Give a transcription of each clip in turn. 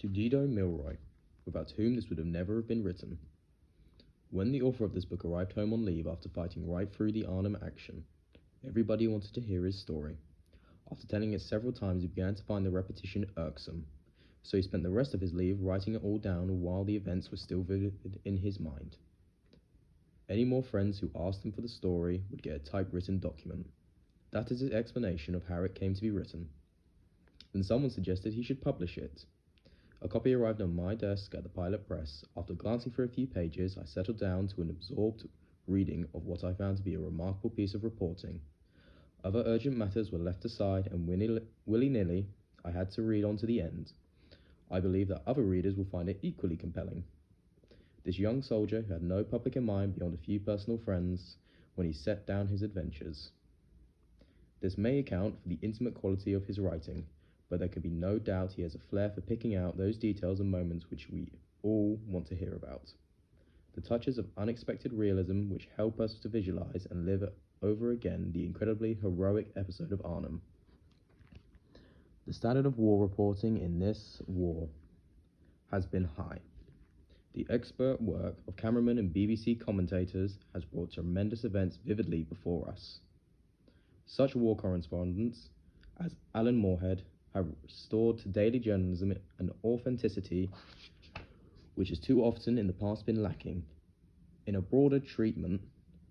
To Dido Milroy, without whom this would have never have been written. When the author of this book arrived home on leave after fighting right through the Arnhem action, everybody wanted to hear his story. After telling it several times, he began to find the repetition irksome, so he spent the rest of his leave writing it all down while the events were still vivid in his mind. Any more friends who asked him for the story would get a typewritten document. That is his explanation of how it came to be written. Then someone suggested he should publish it. A copy arrived on my desk at the Pilot Press. After glancing through a few pages, I settled down to an absorbed reading of what I found to be a remarkable piece of reporting. Other urgent matters were left aside, and willy-nilly, I had to read on to the end. I believe that other readers will find it equally compelling. This young soldier who had no public in mind beyond a few personal friends when he set down his adventures. This may account for the intimate quality of his writing, but there can be no doubt he has a flair for picking out those details and moments which we all want to hear about. The touches of unexpected realism which help us to visualize and live over again the incredibly heroic episode of Arnhem. The standard of war reporting in this war has been high. The expert work of cameramen and BBC commentators has brought tremendous events vividly before us. Such war correspondents as Alan Moorhead have restored to daily journalism an authenticity which has too often in the past been lacking. In a broader treatment,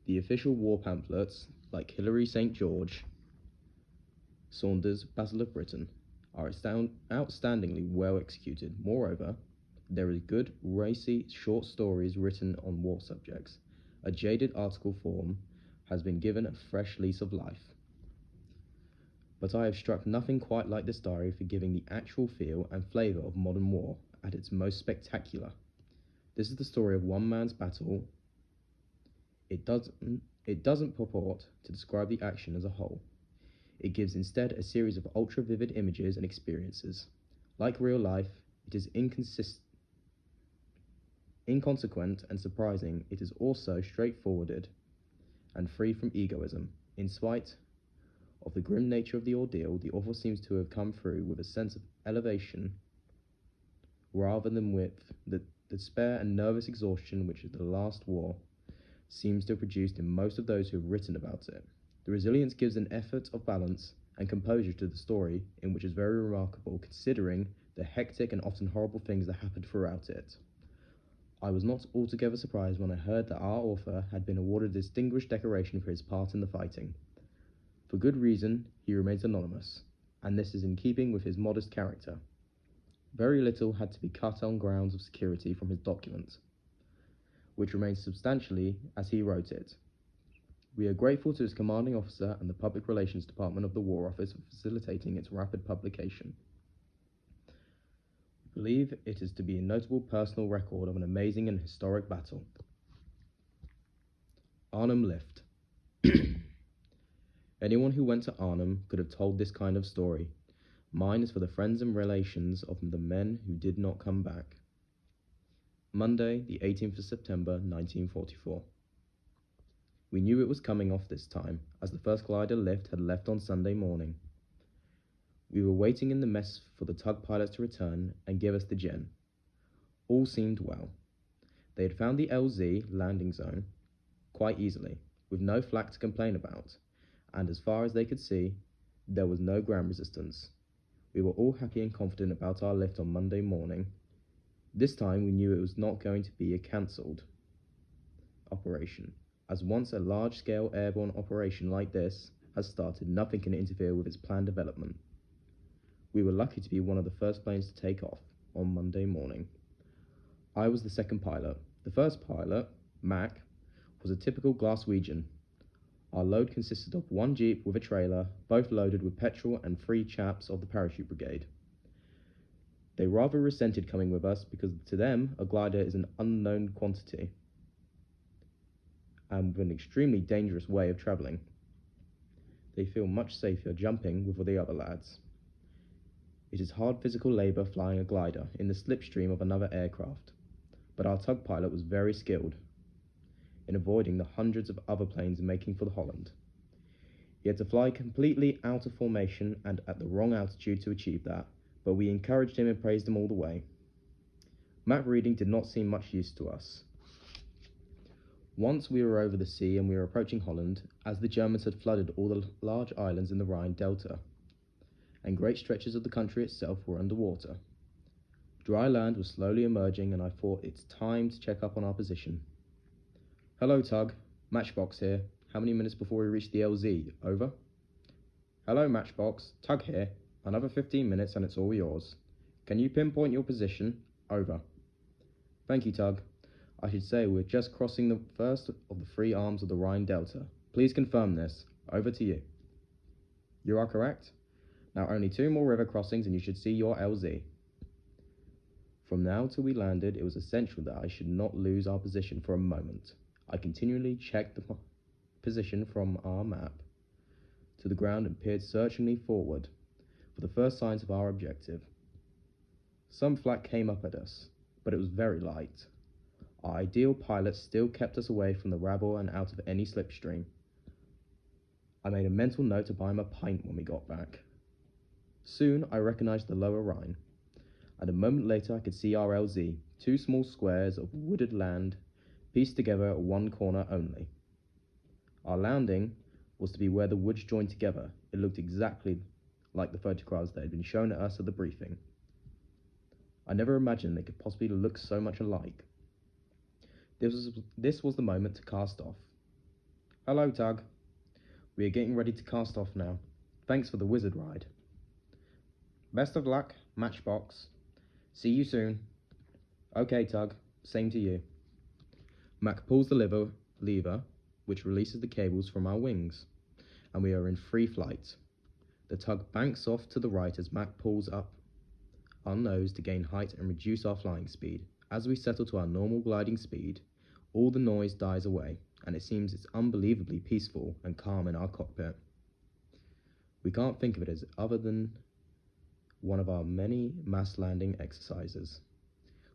the official war pamphlets, like Hilary St. George, Saunders' Battle of Britain, are outstandingly well executed. Moreover, there is good, racy short stories written on war subjects. A jaded article form has been given a fresh lease of life. But I have struck nothing quite like this diary for giving the actual feel and flavour of modern war at its most spectacular. This is the story of one man's battle. It doesn't purport to describe the action as a whole. It gives instead a series of ultra-vivid images and experiences. Like real life, it is inconsequent and surprising. It is also straightforward and free from egoism. In spite of the grim nature of the ordeal, the author seems to have come through with a sense of elevation rather than with the despair and nervous exhaustion which the last war seems to have produced in most of those who have written about it. The resilience gives an effort of balance and composure to the story, in which is very remarkable considering the hectic and often horrible things that happened throughout it. I was not altogether surprised when I heard that our author had been awarded a distinguished decoration for his part in the fighting. For good reason, he remains anonymous, and this is in keeping with his modest character. Very little had to be cut on grounds of security from his document, which remains substantially as he wrote it. We are grateful to his commanding officer and the Public Relations Department of the War Office for facilitating its rapid publication. We believe it is to be a notable personal record of an amazing and historic battle. Arnhem Lift. Anyone who went to Arnhem could have told this kind of story. Mine is for the friends and relations of the men who did not come back. Monday, the 18th of September, 1944. We knew it was coming off this time, as the first glider lift had left on Sunday morning. We were waiting in the mess for the tug pilots to return and give us the gen. All seemed well. They had found the LZ landing zone quite easily, with no flak to complain about, and as far as they could see, there was no ground resistance. We were all happy and confident about our lift on Monday morning. This time we knew it was not going to be a cancelled operation, as once a large-scale airborne operation like this has started, nothing can interfere with its planned development. We were lucky to be one of the first planes to take off on Monday morning. I was the second pilot. The first pilot, Mac, was a typical Glaswegian. Our load consisted of one jeep with a trailer, both loaded with petrol, and 3 chaps of the parachute brigade. They rather resented coming with us because to them a glider is an unknown quantity and with an extremely dangerous way of travelling. They feel much safer jumping with the other lads. It is hard physical labour flying a glider in the slipstream of another aircraft, but our tug pilot was very skilled in avoiding the hundreds of other planes making for the Holland. He had to fly completely out of formation and at the wrong altitude to achieve that, but we encouraged him and praised him all the way. Map reading did not seem much use to us. Once we were over the sea and we were approaching Holland, as the Germans had flooded all the large islands in the Rhine Delta, and great stretches of the country itself were underwater. Dry land was slowly emerging, and I thought it's time to check up on our position. Hello, Tug. Matchbox here. How many minutes before we reach the LZ? Over. Hello, Matchbox. Tug here. Another 15 minutes and it's all yours. Can you pinpoint your position? Over. Thank you, Tug. I should say we're just crossing the first of the 3 arms of the Rhine Delta. Please confirm this. Over to you. You are correct. Now only 2 more river crossings and you should see your LZ. From now till we landed, it was essential that I should not lose our position for a moment. I continually checked the position from our map to the ground and peered searchingly forward for the first signs of our objective. Some flak came up at us, but it was very light. Our ideal pilot still kept us away from the rabble and out of any slipstream. I made a mental note to buy him a pint when we got back. Soon I recognized the lower Rhine, and a moment later I could see our LZ, 2 small squares of wooded land pieced together at one corner only. Our landing was to be where the woods joined together. It looked exactly like the photographs that had been shown at us at the briefing. I never imagined they could possibly look so much alike. This was the moment to cast off. Hello, Tug. We are getting ready to cast off now. Thanks for the wizard ride. Best of luck, Matchbox. See you soon. Okay, Tug. Same to you. Mac pulls the lever, which releases the cables from our wings, and we are in free flight. The tug banks off to the right as Mac pulls up our nose to gain height and reduce our flying speed. As we settle to our normal gliding speed, all the noise dies away, and it seems it's unbelievably peaceful and calm in our cockpit. We can't think of it as other than one of our many mass landing exercises.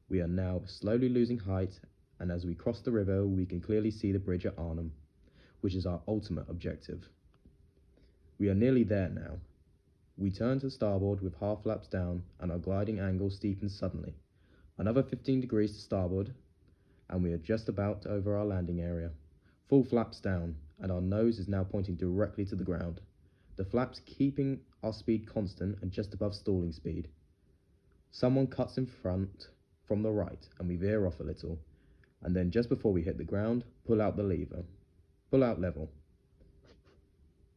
We are now slowly losing height, and as we cross the river, we can clearly see the bridge at Arnhem, which is our ultimate objective. We are nearly there now. We turn to starboard with half flaps down, and our gliding angle steepens suddenly. Another 15 degrees to starboard, and we are just about over our landing area. Full flaps down, and our nose is now pointing directly to the ground. The flaps keeping our speed constant and just above stalling speed. Someone cuts in front from the right, and we veer off a little. And then just before we hit the ground, pull out the lever. Pull out level.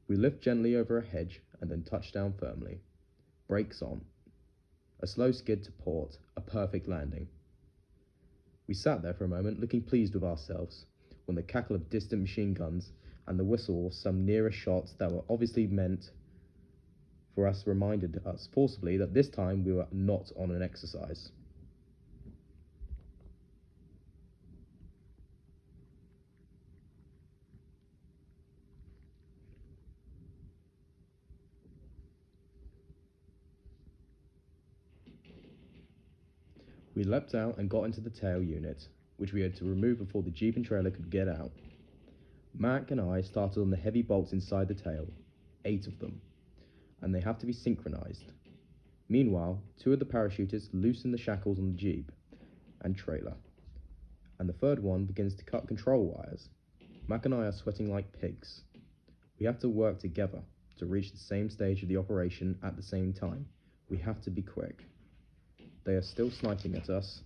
We lift gently over a hedge and then touch down firmly. Brakes on. A slow skid to port, a perfect landing. We sat there for a moment looking pleased with ourselves when the cackle of distant machine guns and the whistle of some nearer shots that were obviously meant for us reminded us forcibly that this time we were not on an exercise. We leapt out and got into the tail unit, which we had to remove before the jeep and trailer could get out. Mac and I started on the heavy bolts inside the tail, 8 of them, and they have to be synchronized. Meanwhile, 2 of the parachutists loosen the shackles on the jeep and trailer, and the third one begins to cut control wires. Mac and I are sweating like pigs. We have to work together to reach the same stage of the operation at the same time. We have to be quick. They are still sniping at us,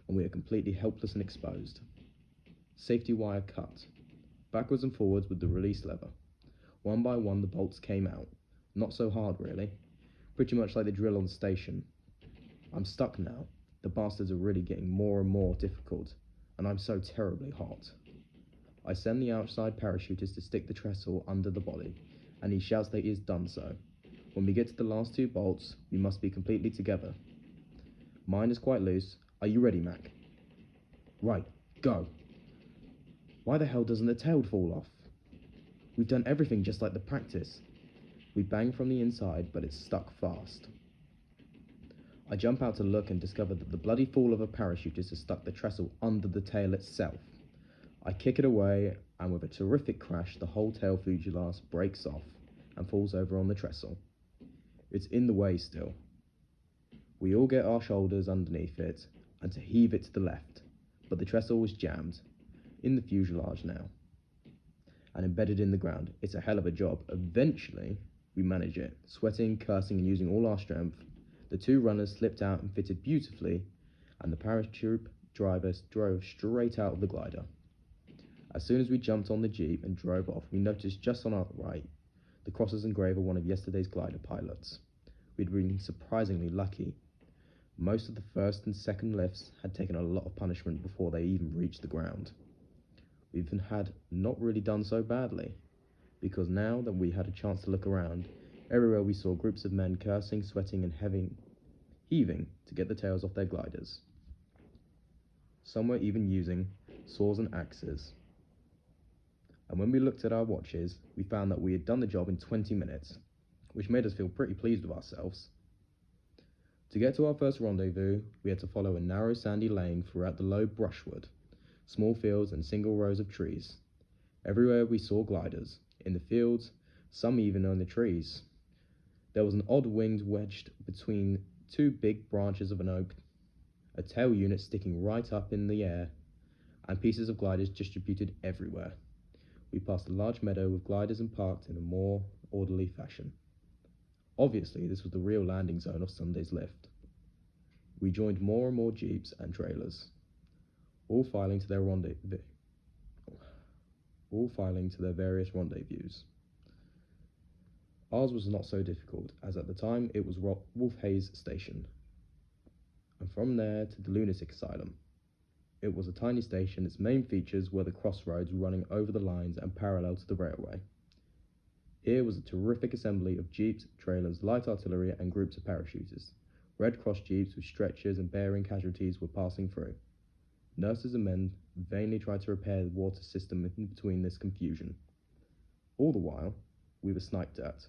and we are completely helpless and exposed. Safety wire cut. Backwards and forwards with the release lever. One by one the bolts came out. Not so hard really. Pretty much like the drill on the station. I'm stuck now. The bastards are really getting more and more difficult, and I'm so terribly hot. I send the outside parachutist to stick the trestle under the body, and he shouts that he has done so. When we get to the last 2 bolts, we must be completely together. Mine is quite loose. Are you ready, Mac? Right, go. Why the hell doesn't the tail fall off? We've done everything just like the practice. We bang from the inside, but it's stuck fast. I jump out to look and discover that the bloody fool of a parachutist has stuck the trestle under the tail itself. I kick it away, and with a terrific crash, the whole tail fuselage breaks off and falls over on the trestle. It's in the way still. We all get our shoulders underneath it, and to heave it to the left, but the trestle was jammed in the fuselage now and embedded in the ground. It's a hell of a job. Eventually, we managed it, sweating, cursing, and using all our strength. The two runners slipped out and fitted beautifully, and the parachute driver drove straight out of the glider. As soon as we jumped on the jeep and drove off, we noticed just on our right the crosses engraved of one of yesterday's glider pilots. We'd been surprisingly lucky. Most of the first and second lifts had taken a lot of punishment before they even reached the ground. We even had not really done so badly, because now that we had a chance to look around, everywhere we saw groups of men cursing, sweating, and heaving to get the tails off their gliders. Some were even using saws and axes. And when we looked at our watches, we found that we had done the job in 20 minutes, which made us feel pretty pleased with ourselves. To get to our first rendezvous, we had to follow a narrow sandy lane throughout the low brushwood, small fields and single rows of trees. Everywhere we saw gliders, in the fields, some even on the trees. There was an odd wing wedged between two big branches of an oak, a tail unit sticking right up in the air, and pieces of gliders distributed everywhere. We passed a large meadow with gliders and parked in a more orderly fashion. Obviously, this was the real landing zone of Sunday's lift. We joined more and more jeeps and trailers, all filing to their various rendezvous. Ours was not so difficult, as at the time it was Wolf Hayes Station, and from there to the lunatic asylum. It was a tiny station. Its main features were the crossroads running over the lines and parallel to the railway. Here was a terrific assembly of jeeps, trailers, light artillery, and groups of parachutists. Red Cross jeeps with stretchers and bearing casualties were passing through. Nurses and men vainly tried to repair the water system in between this confusion. All the while, we were sniped at.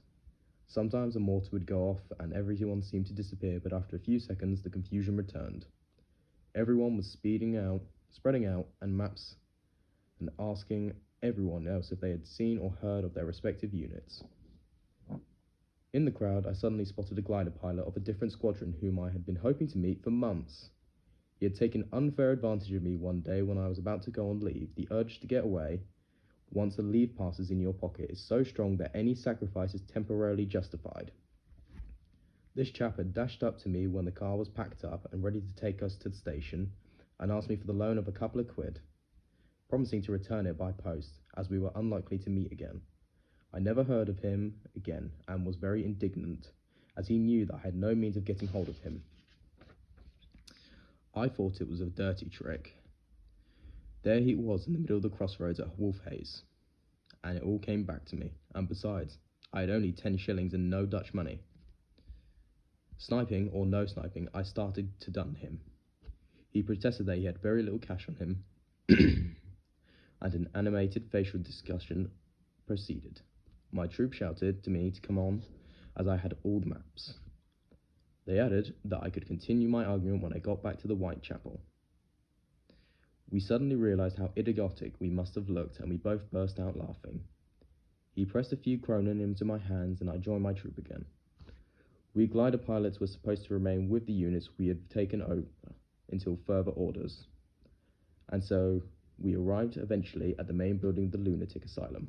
Sometimes a mortar would go off and everyone seemed to disappear, but after a few seconds the confusion returned. Everyone was spreading out and maps and asking everyone else if they had seen or heard of their respective units. In the crowd, I suddenly spotted a glider pilot of a different squadron whom I had been hoping to meet for months. He had taken unfair advantage of me one day when I was about to go on leave. The urge to get away, once a leave pass is in your pocket, is so strong that any sacrifice is temporarily justified. This chap had dashed up to me when the car was packed up and ready to take us to the station, and asked me for the loan of a couple of quid, promising to return it by post, as we were unlikely to meet again. I never heard of him again, and was very indignant, as he knew that I had no means of getting hold of him. I thought it was a dirty trick. There he was in the middle of the crossroads at Wolf Hayes, and it all came back to me, and besides, I had only 10 shillings and no Dutch money. Sniping or no sniping, I started to dun him. He protested that he had very little cash on him, and an animated facial discussion proceeded. My troop shouted to me to come on, as I had all the maps. They added that I could continue my argument when I got back to the Whitechapel. We suddenly realized how idiotic we must have looked, and we both burst out laughing. He pressed a few kronen into my hands, and I joined my troop again. We glider pilots were supposed to remain with the units we had taken over until further orders, and so we arrived eventually at the main building of the lunatic asylum.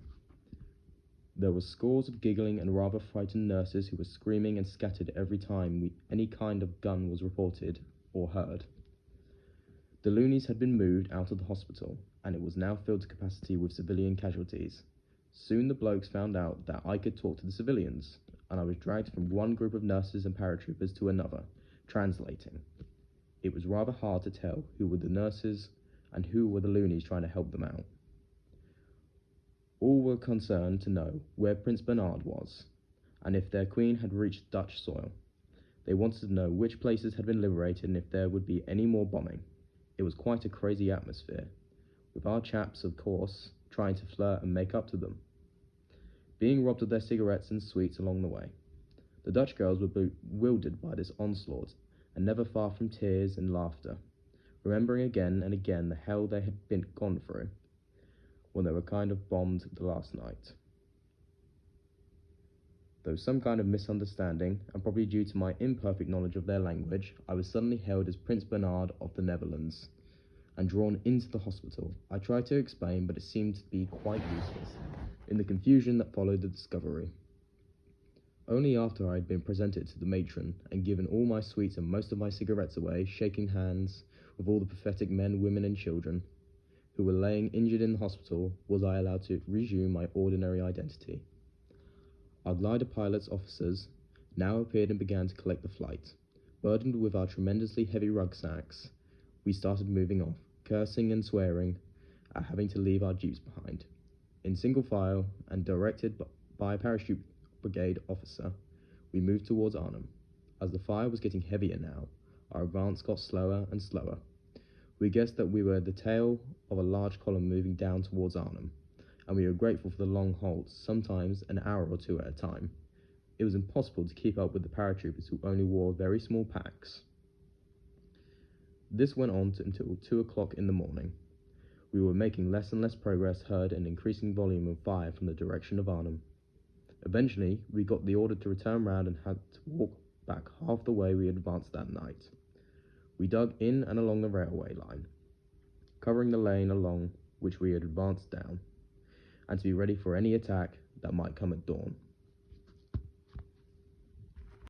There were scores of giggling and rather frightened nurses who were screaming and scattered every time any kind of gun was reported or heard. The loonies had been moved out of the hospital, and it was now filled to capacity with civilian casualties. Soon the blokes found out that I could talk to the civilians, and I was dragged from one group of nurses and paratroopers to another, translating. It was rather hard to tell who were the nurses and who were the loonies trying to help them out. All were concerned to know where Prince Bernard was, and if their queen had reached Dutch soil. They wanted to know which places had been liberated and if there would be any more bombing. It was quite a crazy atmosphere, with our chaps, of course, trying to flirt and make up to them, being robbed of their cigarettes and sweets along the way. The Dutch girls were bewildered by this onslaught, and never far from tears and laughter, remembering again and again the hell they had been gone through when they were kind of bombed the last night. Though some kind of misunderstanding, and probably due to my imperfect knowledge of their language, I was suddenly hailed as Prince Bernard of the Netherlands and drawn into the hospital. I tried to explain, but it seemed to be quite useless in the confusion that followed the discovery. Only after I had been presented to the matron and given all my sweets and most of my cigarettes away, shaking hands with all the pathetic men, women, and children who were laying injured in the hospital, was I allowed to resume my ordinary identity. Our glider pilot's officers now appeared and began to collect the flight. Burdened with our tremendously heavy rucksacks, we started moving off, cursing and swearing at having to leave our jeeps behind. In single file and directed by a parachute brigade officer, we moved towards Arnhem. As the fire was getting heavier now, our advance got slower and slower. We guessed that we were the tail of a large column moving down towards Arnhem, and we were grateful for the long halts, sometimes an hour or two at a time. It was impossible to keep up with the paratroopers who only wore very small packs. This went on until 2 o'clock in the morning. We were making less and less progress, heard an increasing volume of fire from the direction of Arnhem. Eventually, we got the order to return round and had to walk back half the way we had advanced that night. We dug in and along the railway line, covering the lane along which we had advanced down, and to be ready for any attack that might come at dawn.